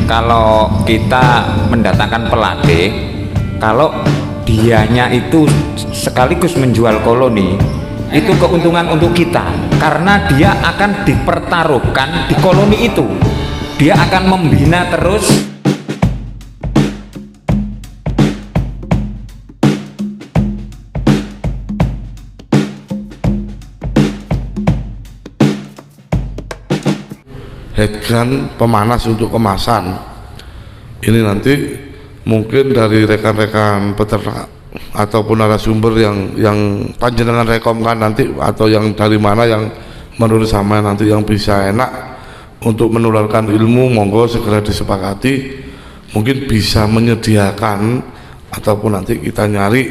kalau kita mendatangkan pelatih, kalau dianya itu sekaligus menjual koloni, itu keuntungan untuk kita, karena dia akan dipertaruhkan di koloni itu, dia akan membina terus. Headgun pemanas untuk kemasan ini nanti mungkin dari rekan-rekan peternak ataupun narasumber yang panjenengan rekomkan nanti, atau yang dari mana yang menurut sama nanti yang bisa enak untuk menularkan ilmu, monggo segera disepakati. Mungkin bisa menyediakan ataupun nanti kita nyari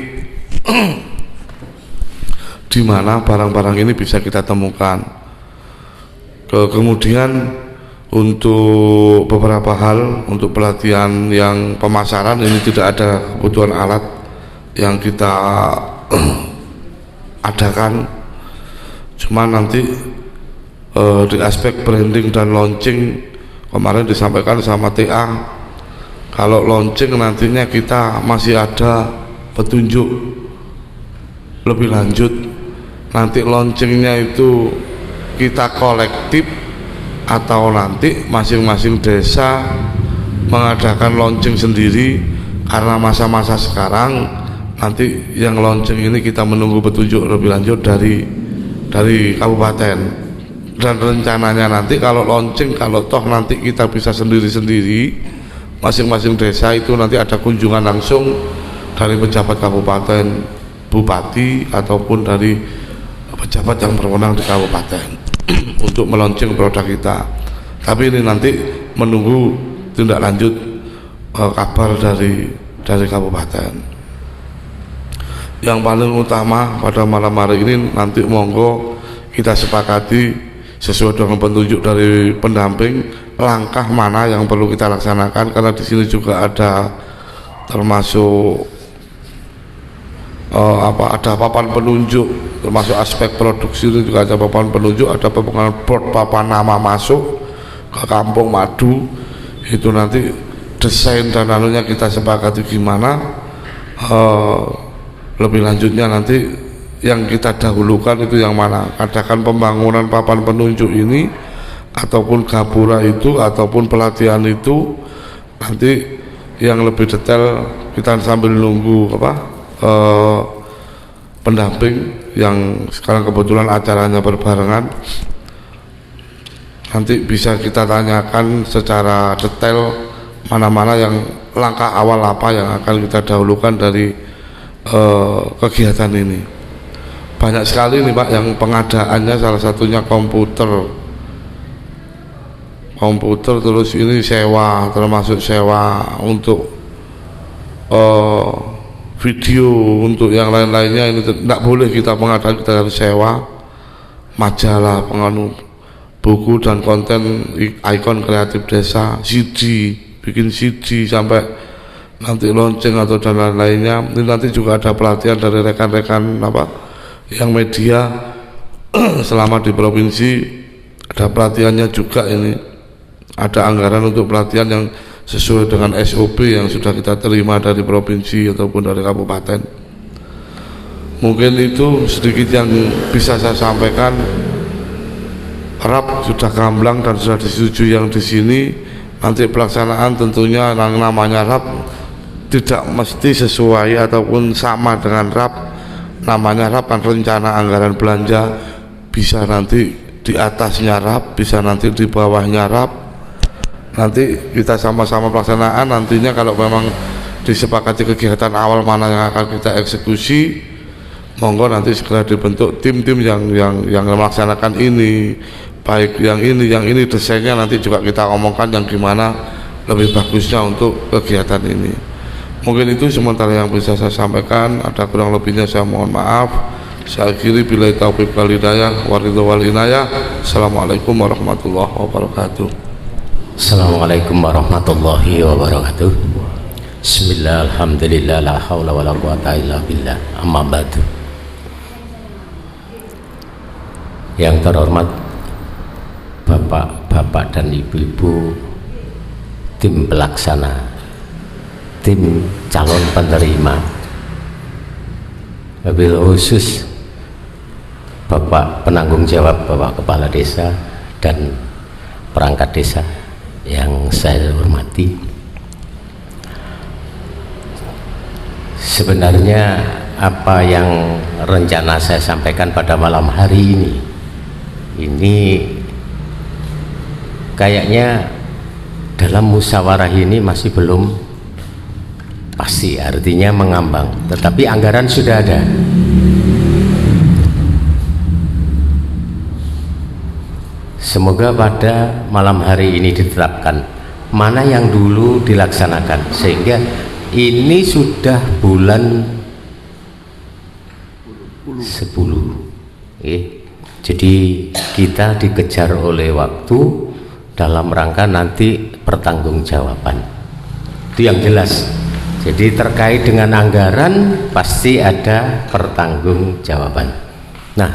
di mana barang-barang ini bisa kita temukan. Kemudian untuk beberapa hal, untuk pelatihan yang pemasaran ini tidak ada kebutuhan alat yang kita adakan, cuma nanti di aspek branding dan launching kemarin disampaikan sama TA, kalau launching nantinya kita masih ada petunjuk lebih lanjut. Nanti launchingnya itu kita kolektif atau nanti masing-masing desa mengadakan launching sendiri, karena masa-masa sekarang nanti yang launching ini kita menunggu petunjuk lebih lanjut dari kabupaten. Dan rencananya nanti kalau launching, kalau toh nanti kita bisa sendiri-sendiri masing-masing desa itu nanti ada kunjungan langsung dari pejabat kabupaten, bupati ataupun dari pejabat yang berwenang di kabupaten untuk meluncing produk kita. Tapi ini nanti menunggu tindak lanjut kabar dari kabupaten. Yang paling utama pada malam hari ini nanti monggo kita sepakati sesuai dengan petunjuk dari pendamping langkah mana yang perlu kita laksanakan, karena di sini juga ada termasuk ada papan penunjuk, termasuk aspek produksi itu juga ada papan penunjuk, ada papan nama masuk ke Kampung Madu. Itu nanti desain dan anunya kita sepakati gimana. Lebih lanjutnya nanti yang kita dahulukan itu yang mana, adakan pembangunan papan penunjuk ini ataupun gapura itu ataupun pelatihan itu, nanti yang lebih detail kita sambil nunggu pendamping yang sekarang kebetulan acaranya berbarengan, nanti bisa kita tanyakan secara detail mana-mana yang langkah awal apa yang akan kita dahulukan dari kegiatan ini. Banyak sekali nih Pak yang pengadaannya, salah satunya komputer, terus ini sewa, termasuk sewa untuk video, untuk yang lain-lainnya ini tidak boleh kita mengadakan, kita harus sewa majalah, buku dan konten ikon kreatif desa, CD, bikin CD sampai nanti launching atau dan lain-lainnya. Ini nanti juga ada pelatihan dari rekan-rekan yang media selama di provinsi, ada pelatihannya juga. Ini ada anggaran untuk pelatihan yang sesuai dengan SOP yang sudah kita terima dari provinsi ataupun dari kabupaten. Mungkin itu sedikit yang bisa saya sampaikan. RAP sudah gamblang dan sudah disetujui yang di sini. Nanti pelaksanaan tentunya yang namanya RAP tidak mesti sesuai ataupun sama dengan RAP. Namanya RAP kan rencana anggaran belanja, bisa nanti di atasnya RAP, bisa nanti di bawahnya RAP. Nanti kita sama-sama pelaksanaan, nantinya kalau memang disepakati kegiatan awal mana yang akan kita eksekusi, monggo nanti segera dibentuk tim-tim yang melaksanakan ini, baik yang ini desainnya nanti juga kita omongkan yang gimana lebih bagusnya untuk kegiatan ini. Mungkin itu sementara yang bisa saya sampaikan, ada kurang lebihnya saya mohon maaf. Saya akhiri billahi taufiq wal hidayah waridho wal inayah. Assalamualaikum warahmatullahi wabarakatuh. Assalamualaikum warahmatullahi wabarakatuh. Bismillah, alhamdulillah, la hawla wa la quwata illa billah, amma ba'du. Yang terhormat Bapak-bapak dan ibu-ibu tim pelaksana, tim calon penerima, wabil khusus Bapak penanggung jawab, Bapak Kepala Desa dan perangkat desa yang saya hormati. Sebenarnya apa yang rencana saya sampaikan pada malam hari ini kayaknya dalam musyawarah ini masih belum pasti, artinya mengambang, tetapi anggaran sudah ada. Semoga pada malam hari ini ditetapkan mana yang dulu dilaksanakan, sehingga ini sudah bulan 10. Jadi kita dikejar oleh waktu dalam rangka nanti pertanggungjawaban. Itu yang jelas. Jadi terkait dengan anggaran pasti ada pertanggungjawaban. Nah,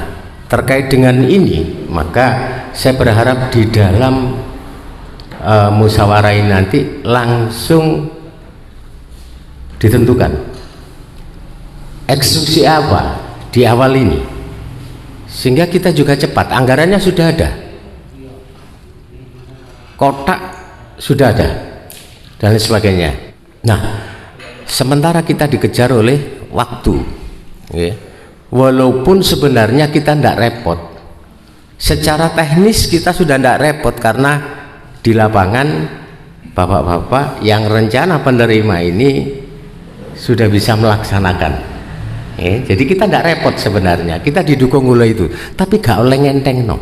terkait dengan ini maka saya berharap di dalam musyawarah ini nanti langsung ditentukan eksekusi apa di awal ini, sehingga kita juga cepat. Anggarannya sudah ada, kotak sudah ada, dan lain sebagainya. Nah, sementara kita dikejar oleh waktu, ya. Walaupun sebenarnya kita tidak repot secara teknis, kita sudah tidak repot karena di lapangan bapak-bapak yang rencana penerima ini sudah bisa melaksanakan. Jadi kita tidak repot sebenarnya, kita didukung oleh itu, tapi gak oleh ngenteng no.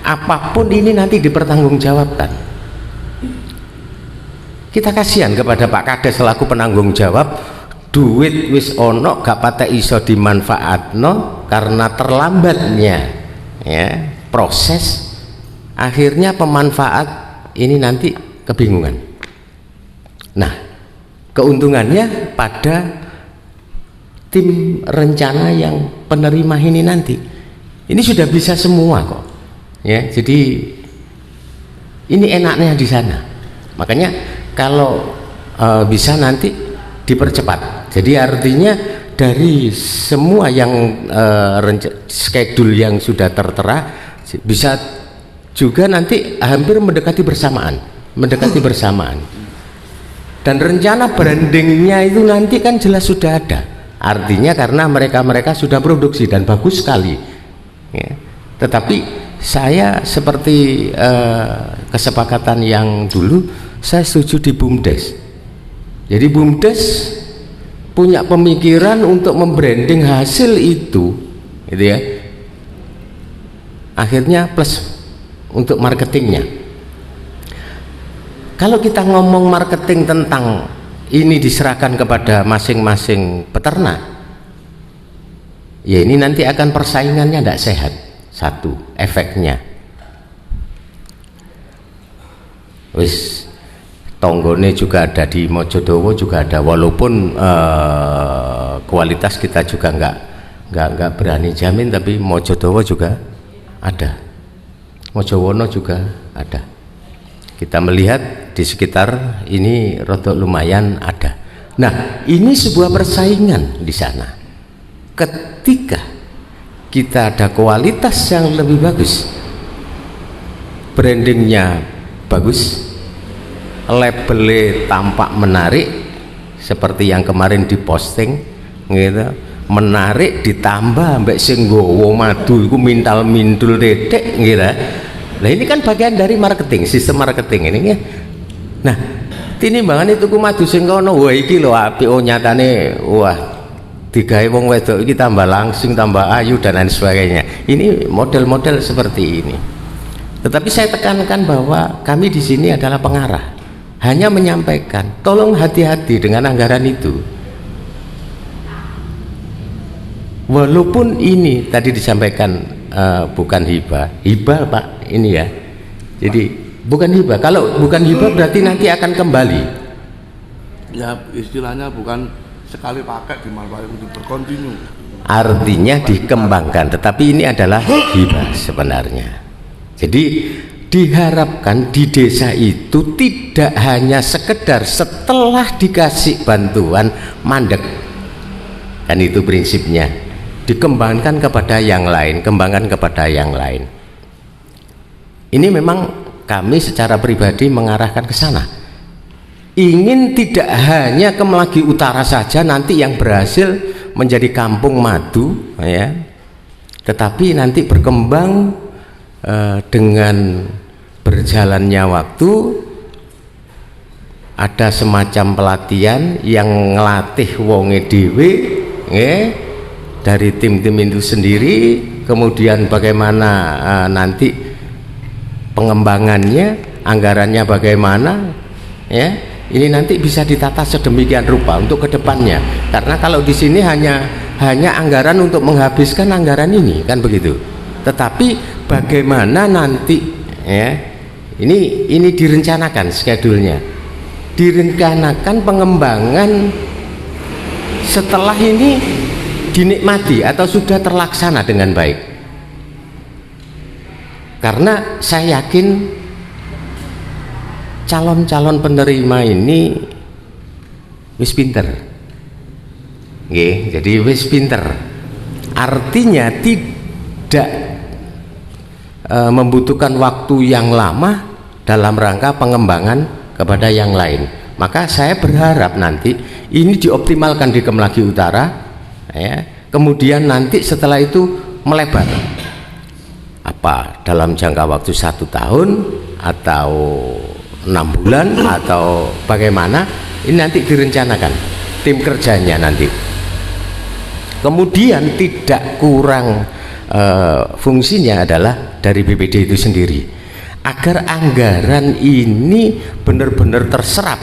Apapun ini nanti dipertanggungjawabkan. Kita kasihan kepada Pak Kades selaku penanggung jawab, duit wis ono gak patek iso dimanfaatno karena terlambatnya ya proses, akhirnya pemanfaat ini nanti kebingungan. Nah, keuntungannya pada tim rencana yang penerima ini nanti ini sudah bisa semua kok ya. Jadi ini enaknya di sana, makanya kalau bisa nanti dipercepat. Jadi artinya dari semua yang schedule yang sudah tertera bisa juga nanti hampir mendekati bersamaan. Dan rencana brandingnya itu nanti kan jelas sudah ada. Artinya karena mereka sudah produksi dan bagus sekali ya. Tetapi saya seperti kesepakatan yang dulu, saya setuju di BUMDes. Jadi BUMDes punya pemikiran untuk membranding hasil itu gitu ya, akhirnya plus untuk marketingnya. Kalau kita ngomong marketing tentang ini diserahkan kepada masing-masing peternak, ya ini nanti akan persaingannya tidak sehat. Satu efeknya wis tonggone juga ada di Mojodowo juga ada, walaupun kualitas kita juga nggak berani jamin, tapi Mojodowo juga ada, Mojowono juga ada. Kita melihat di sekitar ini rodok lumayan ada. Nah, ini sebuah persaingan di sana. Ketika kita ada kualitas yang lebih bagus, brandingnya bagus, labelnya tampak menarik seperti yang kemarin diposting gitu, menarik, ditambah mbak sing nggawa madu iku mintal-mintul dedek gitu. Nah ini kan bagian dari marketing, sistem marketing ini ya. Nah tinimbangan itu ku madu sing kono, wah iki lho apik, oh nyatane wah digawe wong wedok iki tambah langsing, tambah ayu dan lain sebagainya. Ini model-model seperti ini. Tetapi saya tekankan bahwa kami di sini adalah pengarah, hanya menyampaikan tolong hati-hati dengan anggaran itu. Walaupun ini tadi disampaikan bukan hibah Pak ini ya, jadi bukan hibah. Kalau bukan hibah berarti nanti akan kembali ya, istilahnya bukan sekali pakai dimanfaatkan untuk berkontinu, artinya dikembangkan, tetapi ini adalah hibah sebenarnya. Jadi diharapkan di desa itu tidak hanya sekedar setelah dikasih bantuan mandek, kan itu prinsipnya, dikembangkan kepada yang lain, kembangkan kepada yang lain. Ini memang kami secara pribadi mengarahkan ke sana, ingin tidak hanya ke Melagi Utara saja nanti yang berhasil menjadi kampung madu ya, tetapi nanti berkembang dengan berjalannya waktu, ada semacam pelatihan yang ngelatih wonge dhewe dari tim-tim itu sendiri, kemudian bagaimana nanti pengembangannya, anggarannya bagaimana ya, ini nanti bisa ditata sedemikian rupa untuk kedepannya, karena kalau di sini hanya anggaran untuk menghabiskan anggaran ini kan begitu, tetapi bagaimana nanti ya, ini direncanakan schedule-nya, direncanakan pengembangan setelah ini dinikmati atau sudah terlaksana dengan baik, karena saya yakin calon-calon penerima ini wis pinter, jadi wis pinter, artinya tidak membutuhkan waktu yang lama dalam rangka pengembangan kepada yang lain. Maka saya berharap nanti ini dioptimalkan di Kemlagi Utara ya, kemudian nanti setelah itu melebar, apa dalam jangka waktu 1 tahun atau 6 bulan atau bagaimana, ini nanti direncanakan tim kerjanya nanti. Kemudian tidak kurang fungsinya adalah dari BPD itu sendiri, agar anggaran ini benar-benar terserap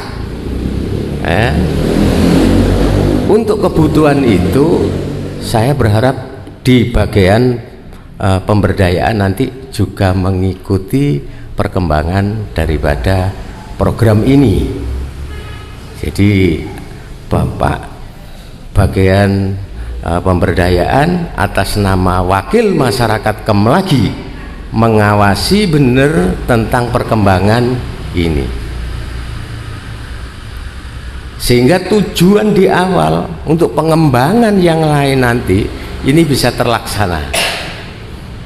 untuk kebutuhan itu. Saya berharap di bagian pemberdayaan nanti juga mengikuti perkembangan daripada program ini. Jadi Bapak bagian pemberdayaan atas nama wakil masyarakat Kemlagi mengawasi benar tentang perkembangan ini, sehingga tujuan di awal untuk pengembangan yang lain nanti ini bisa terlaksana.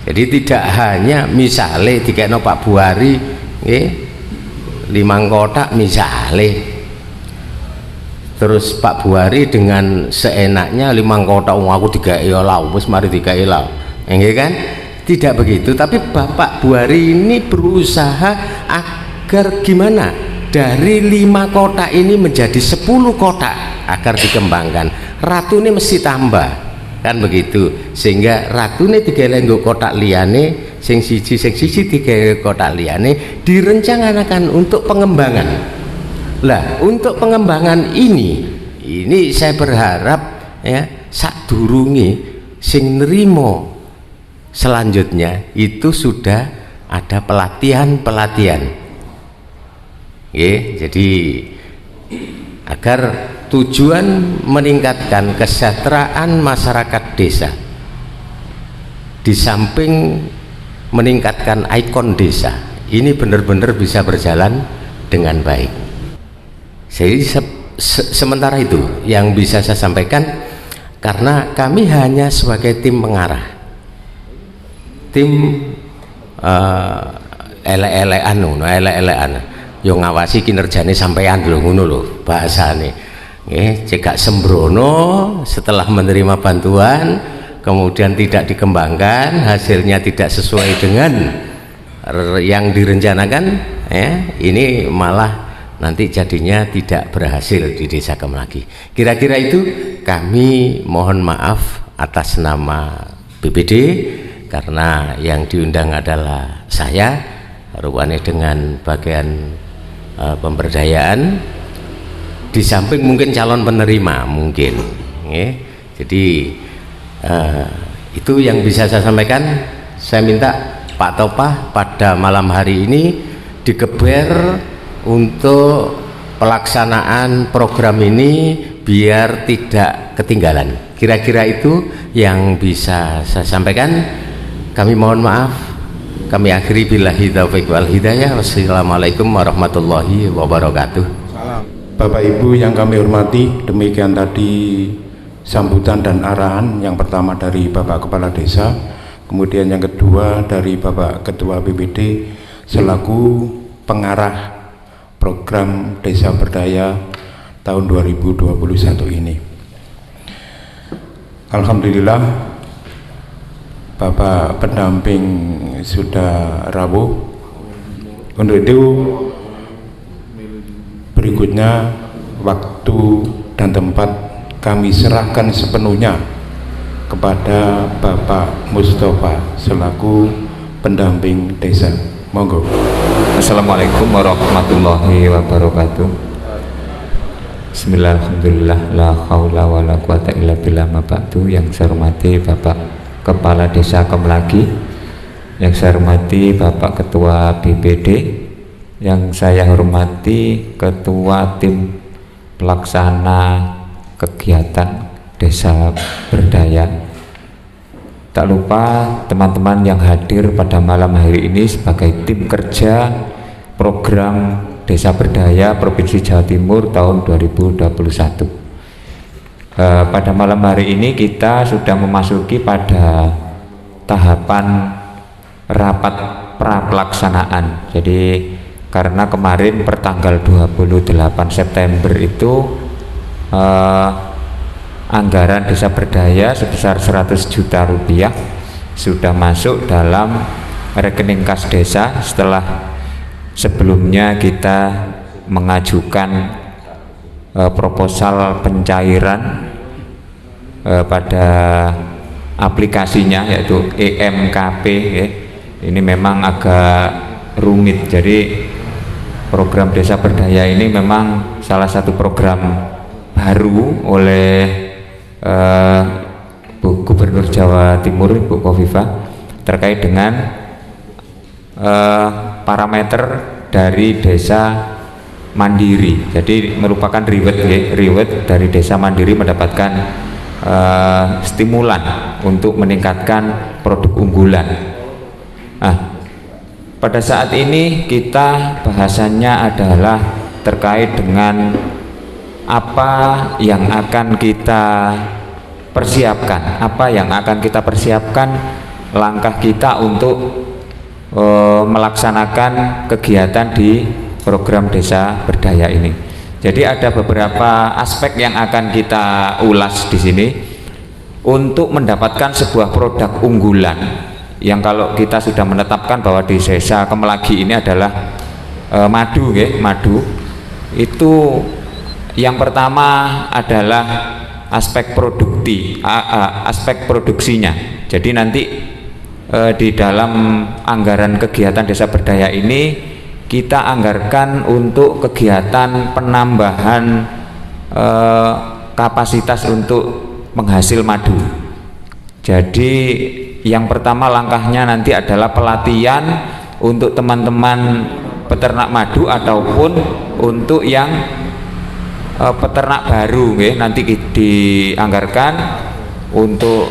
Jadi tidak hanya misalnya dikekno Pak Buari 5 kotak misalnya, terus Pak Buari dengan seenaknya 5 kotak aku digawe lah wis mari digawe lah, kan tidak begitu. Tapi Bapak Buari ini berusaha agar gimana dari 5 kotak ini menjadi 10 kotak agar dikembangkan, ratu ini mesti tambah kan begitu, sehingga ratu ini digawe nggo kotak liyane, sing siji digawe kotak liyane, direncanakan untuk pengembangan. Lah untuk pengembangan ini saya berharap ya sadurunge sing nrimo selanjutnya itu sudah ada pelatihan jadi agar tujuan meningkatkan kesejahteraan masyarakat desa di samping meningkatkan ikon desa ini benar-benar bisa berjalan dengan baik. Jadi sementara itu yang bisa saya sampaikan, karena kami hanya sebagai tim pengarah, tim elek-elekan yo ngawasi kinerjane sampean lho, ngono lho bahasane. Cekak sembrono setelah menerima bantuan kemudian tidak dikembangkan, hasilnya tidak sesuai dengan yang direncanakan ini malah nanti jadinya tidak berhasil di desa Kemlagi. Kira-kira itu kami mohon maaf atas nama BPD, karena yang diundang adalah saya rupanya dengan bagian pemberdayaan, di samping mungkin calon penerima mungkin jadi itu yang bisa saya sampaikan. Saya minta Pak Topah pada malam hari ini digeber untuk pelaksanaan program ini biar tidak ketinggalan. Kira-kira itu yang bisa saya sampaikan. Kami mohon maaf Kami akhiri billahi taufiq wal hidayah. Wassalamualaikum warahmatullahi wabarakatuh. Bapak Ibu yang kami hormati, demikian tadi sambutan dan arahan. Yang pertama dari Bapak Kepala Desa, kemudian yang kedua dari Bapak Ketua BPD selaku pengarah program Desa Berdaya tahun 2021 ini. Alhamdulillah Bapak pendamping sudah rawuh. Untuk itu berikutnya waktu dan tempat kami serahkan sepenuhnya kepada Bapak Mustafa selaku pendamping desa. Monggo. Assalamualaikum warahmatullahi wabarakatuh. Bismillahirrahmanirrahim. La haula wala quwata illa billah. Yang saya hormati Bapak Kepala Desa Kemlagi, yang saya hormati Bapak Ketua BPD, yang saya hormati Ketua Tim Pelaksana Kegiatan Desa Berdaya. Tak lupa teman-teman yang hadir pada malam hari ini sebagai tim kerja program Desa Berdaya Provinsi Jawa Timur tahun 2021. Pada malam hari ini kita sudah memasuki pada tahapan rapat pra-pelaksanaan. Jadi karena kemarin pertanggal 28 September itu anggaran Desa Berdaya sebesar 100 juta rupiah sudah masuk dalam rekening kas desa setelah sebelumnya kita mengajukan proposal pencairan pada aplikasinya yaitu EMKP ya. Ini memang agak rumit, jadi program Desa Berdaya ini memang salah satu program baru oleh Bu Gubernur Jawa Timur Bu Khofifah terkait dengan parameter dari desa mandiri. Jadi merupakan reward dari desa mandiri mendapatkan stimulan untuk meningkatkan produk unggulan. Nah, pada saat ini kita bahasannya adalah terkait dengan apa yang akan kita persiapkan, langkah kita untuk melaksanakan kegiatan di program Desa Berdaya ini. Jadi ada beberapa aspek yang akan kita ulas di sini untuk mendapatkan sebuah produk unggulan yang kalau kita sudah menetapkan bahwa di Desa Kemlagi ini adalah madu ya, madu. Itu yang pertama adalah aspek aspek produksinya. Jadi nanti di dalam anggaran kegiatan Desa Berdaya ini kita anggarkan untuk kegiatan penambahan kapasitas untuk menghasil madu. Jadi yang pertama langkahnya nanti adalah pelatihan untuk teman-teman peternak madu ataupun untuk yang peternak baru nanti dianggarkan untuk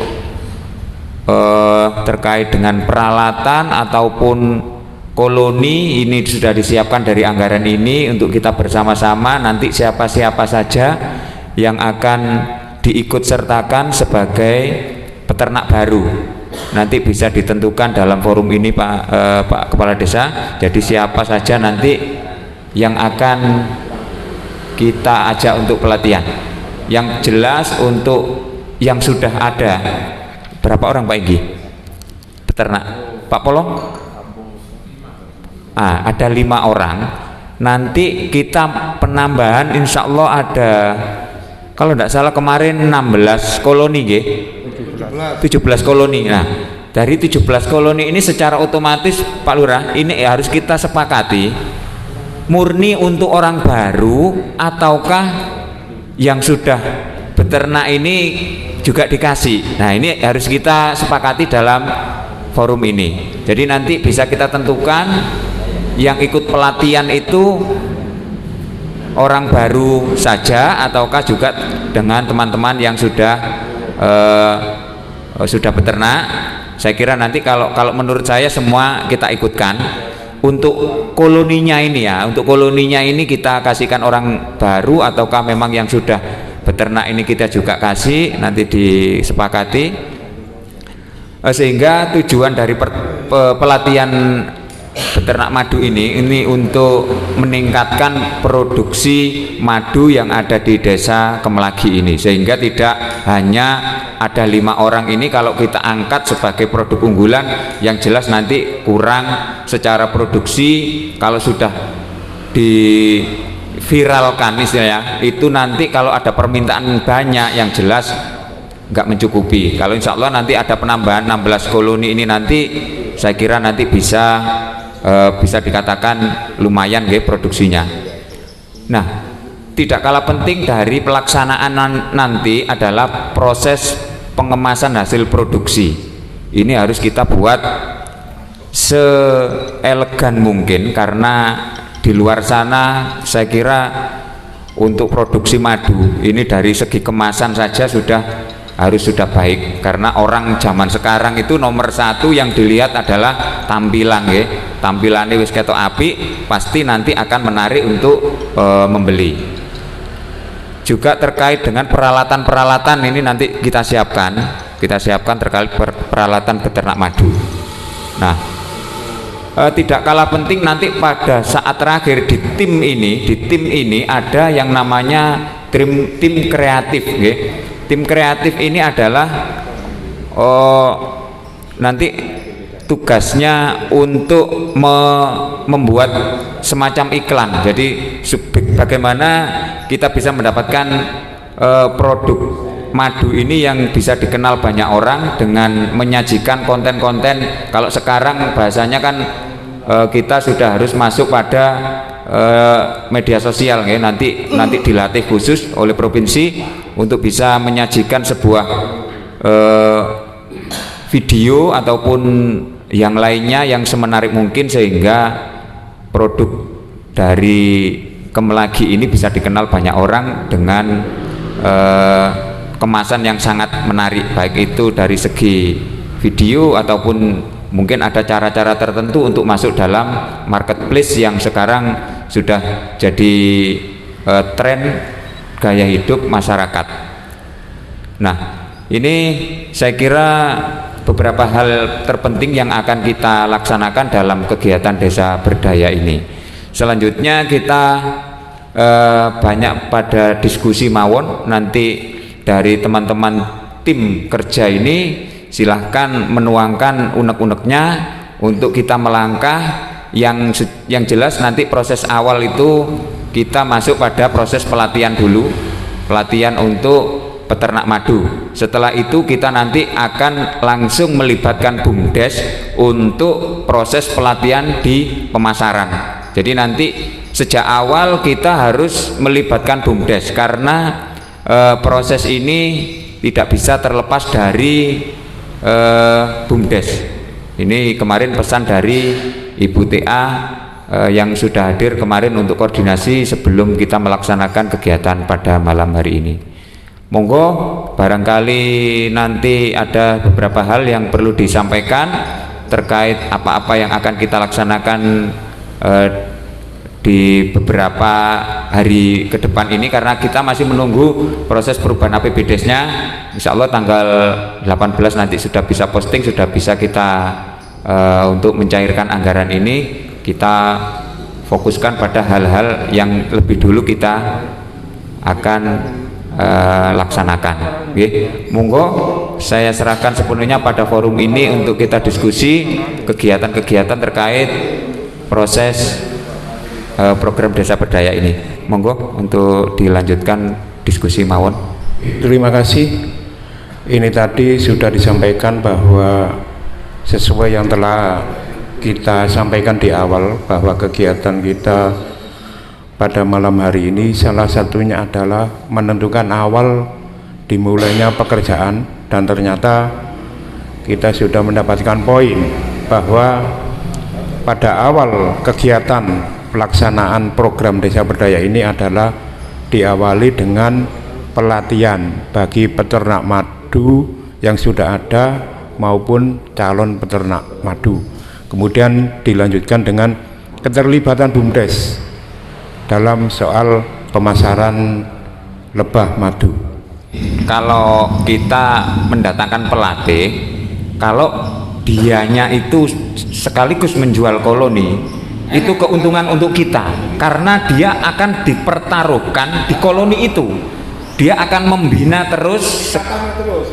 terkait dengan peralatan ataupun koloni. Ini sudah disiapkan dari anggaran ini untuk kita bersama-sama nanti siapa-siapa saja yang akan diikut sertakan sebagai peternak baru nanti bisa ditentukan dalam forum ini Pak Kepala Desa. Jadi siapa saja nanti yang akan kita ajak untuk pelatihan. Yang jelas untuk yang sudah ada berapa orang Pak Inggi peternak Pak Polong? Ada 5 orang. Nanti kita penambahan insya Allah ada, kalau tidak salah kemarin 16 koloni nggih. 17 koloni. Nah, dari 17 koloni ini secara otomatis Pak Lurah ini harus kita sepakati murni untuk orang baru ataukah yang sudah beternak ini juga dikasih. Nah, ini harus kita sepakati dalam forum ini. Jadi nanti bisa kita tentukan yang ikut pelatihan itu orang baru saja ataukah juga dengan teman-teman yang sudah beternak saya kira nanti kalau menurut saya semua kita ikutkan. Untuk koloninya ini ya, untuk koloninya ini kita kasihkan orang baru ataukah memang yang sudah beternak ini kita juga kasih, nanti disepakati. Sehingga tujuan dari pelatihan beternak madu ini untuk meningkatkan produksi madu yang ada di desa Kemelagi ini, sehingga tidak hanya ada 5 orang ini kalau kita angkat sebagai produk unggulan, yang jelas nanti kurang secara produksi. Kalau sudah diviralkan istilahnya itu, nanti kalau ada permintaan banyak yang jelas nggak mencukupi. Kalau insya Allah nanti ada penambahan 16 koloni ini, nanti saya kira nanti bisa dikatakan lumayan produksinya. Nah, tidak kalah penting dari pelaksanaan nanti adalah proses pengemasan hasil produksi. Ini harus kita buat seelegan mungkin, karena di luar sana saya kira untuk produksi madu ini dari segi kemasan saja sudah baik, karena orang zaman sekarang itu nomor satu yang dilihat adalah tampilan ya. Tampilannya wis ketok apik, pasti nanti akan menarik untuk membeli. Juga terkait dengan peralatan-peralatan ini nanti kita siapkan terkait peralatan beternak madu. Nah, tidak kalah penting nanti pada saat terakhir di tim ini ada yang namanya tim kreatif ya. Tim kreatif ini adalah nanti tugasnya untuk membuat semacam iklan. Jadi bagaimana kita bisa mendapatkan produk madu ini yang bisa dikenal banyak orang dengan menyajikan konten-konten. Kalau sekarang bahasanya kan kita sudah harus masuk pada media sosial ya. Nanti dilatih khusus oleh provinsi untuk bisa menyajikan sebuah video ataupun yang lainnya yang semenarik mungkin, sehingga produk dari Kemelagi ini bisa dikenal banyak orang dengan kemasan yang sangat menarik, baik itu dari segi video ataupun mungkin ada cara-cara tertentu untuk masuk dalam marketplace yang sekarang sudah jadi tren gaya hidup masyarakat. Nah, ini saya kira beberapa hal terpenting yang akan kita laksanakan dalam kegiatan desa berdaya ini. Selanjutnya kita banyak pada diskusi mawon, nanti dari teman-teman tim kerja ini silahkan menuangkan unek-uneknya untuk kita melangkah. Yang jelas nanti proses awal itu kita masuk pada proses pelatihan dulu, pelatihan untuk peternak madu. Setelah itu kita nanti akan langsung melibatkan BUMDes untuk proses pelatihan di pemasaran. Jadi nanti sejak awal kita harus melibatkan BUMDes, karena proses ini tidak bisa terlepas dari BUMDes. Ini kemarin pesan dari Ibu TA yang sudah hadir kemarin untuk koordinasi sebelum kita melaksanakan kegiatan pada malam hari ini. Monggo, barangkali nanti ada beberapa hal yang perlu disampaikan terkait apa-apa yang akan kita laksanakan di beberapa hari ke depan ini, karena kita masih menunggu proses perubahan APBDes-nya. Insya Allah tanggal 18 nanti sudah bisa posting, sudah bisa kita untuk mencairkan anggaran ini, kita fokuskan pada hal-hal yang lebih dulu kita akan laksanakan. Monggo saya serahkan sepenuhnya pada forum ini untuk kita diskusi kegiatan-kegiatan terkait proses program desa berdaya ini. Monggo untuk dilanjutkan diskusi mawon. Terima kasih. Ini tadi sudah disampaikan bahwa sesuai yang telah kita sampaikan di awal, bahwa kegiatan kita pada malam hari ini salah satunya adalah menentukan awal dimulainya pekerjaan, dan ternyata kita sudah mendapatkan poin bahwa pada awal kegiatan pelaksanaan program desa berdaya ini adalah diawali dengan pelatihan bagi peternak madu yang sudah ada maupun calon peternak madu. Kemudian dilanjutkan dengan keterlibatan BUMDes dalam soal pemasaran lebah madu. Kalau kita mendatangkan pelatih, kalau dianya itu sekaligus menjual koloni, itu keuntungan untuk kita karena dia akan dipertaruhkan di koloni itu, dia akan membina terus,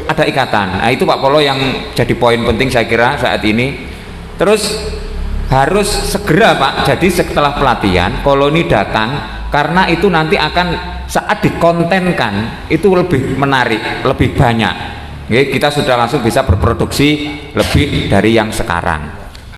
ada ikatan. Nah itu Pak Polo yang jadi poin penting saya kira saat ini. Terus harus segera Pak, jadi setelah pelatihan koloni datang, karena itu nanti akan saat dikontenkan itu lebih menarik, lebih banyak. Oke, kita sudah langsung bisa berproduksi lebih dari yang sekarang.